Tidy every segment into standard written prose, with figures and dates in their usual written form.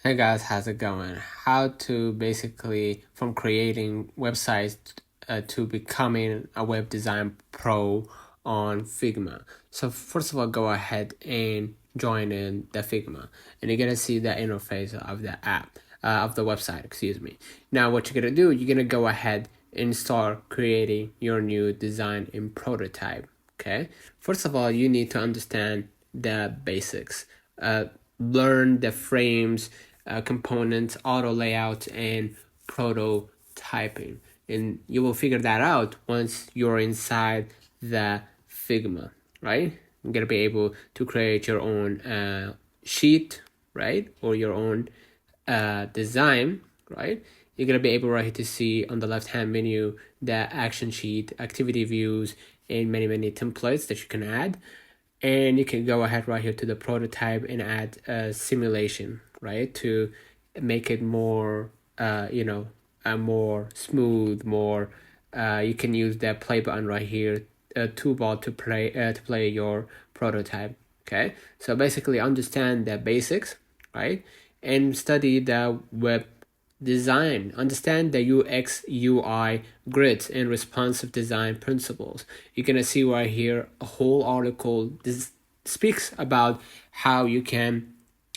Hey guys, how's it going? How to basically from creating websites to becoming a web design pro on Figma. So first of all, go ahead and join in the Figma, and you're gonna see the interface of the app, of the website. Excuse me. Now, what you're gonna do, you're gonna go ahead and start creating your new design in prototype. Okay. First of all, you need to understand the basics. Learn the frames, components, auto layout, and prototyping. And you will figure that out once you're inside the Figma, right? You're gonna be able to create your own sheet, right? Or your own design, right? You're gonna be able right here to see on the left hand menu the action sheet, activity views, and many templates that you can add. And you can go ahead right here to the prototype and add a simulation, right, to make it more more smooth, more you can use the play button right here, toolbar to play your prototype. Okay, so basically understand the basics, right, and study the web design. Understand the UX UI grids and responsive design principles. You're gonna see right here a whole article. This speaks about how you can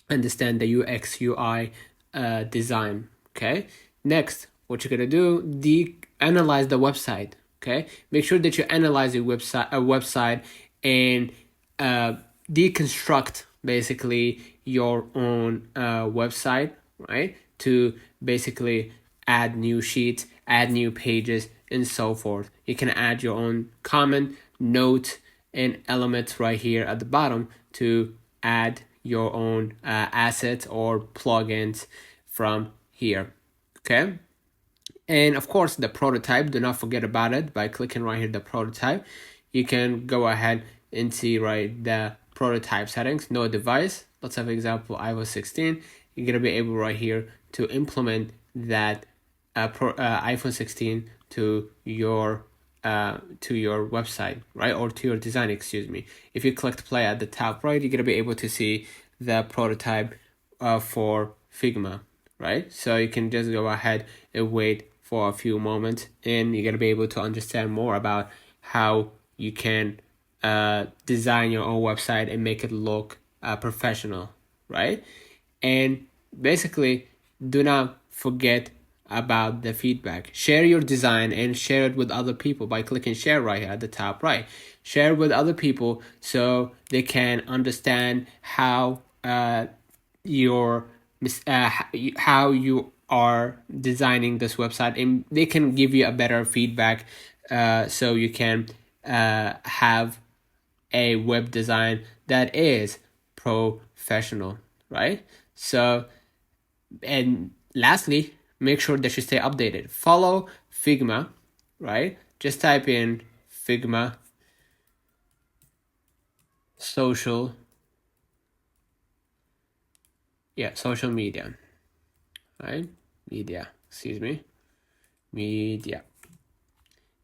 understand the UX UI design. Okay, next, what you're gonna do, analyze the website. Okay, make sure that you analyze a website and deconstruct basically your own website, right, to basically add new sheets, add new pages, and so forth. You can add your own comment, note, and elements right here at the bottom to add your own assets or plugins from here. Okay, and of course the prototype, do not forget about it. By clicking right here the prototype, you can go ahead and see right the prototype settings. No device, let's have an example, iOS 16. You're gonna be able right here to implement that iPhone 16 to your website, right, or to your design, excuse me. If you click play at the top right, you're gonna be able to see the prototype for Figma, right? So you can just go ahead and wait for a few moments, and you're gonna be able to understand more about how you can design your own website and make it look professional, right? And basically, do not forget about the feedback. Share your design and share it with other people by clicking share right here at the top right. Share with other people so they can understand how how you are designing this website, and they can give you a better feedback so you can have a web design that is professional, right? So, and lastly, make sure that you stay updated. Follow Figma, right? Just type in Figma social media, right? Media,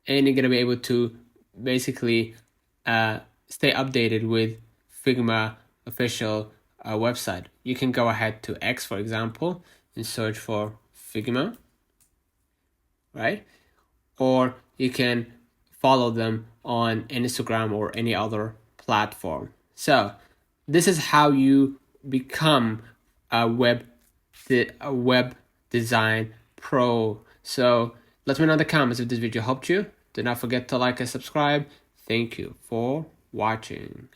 and you're gonna be able to basically stay updated with Figma official website. You can go ahead to X, for example, and search for Figma, right? Or you can follow them on Instagram or any other platform. So this is how you become a web design pro. So let me know in the comments if this video helped you. Do not forget to like and subscribe. Thank you for watching.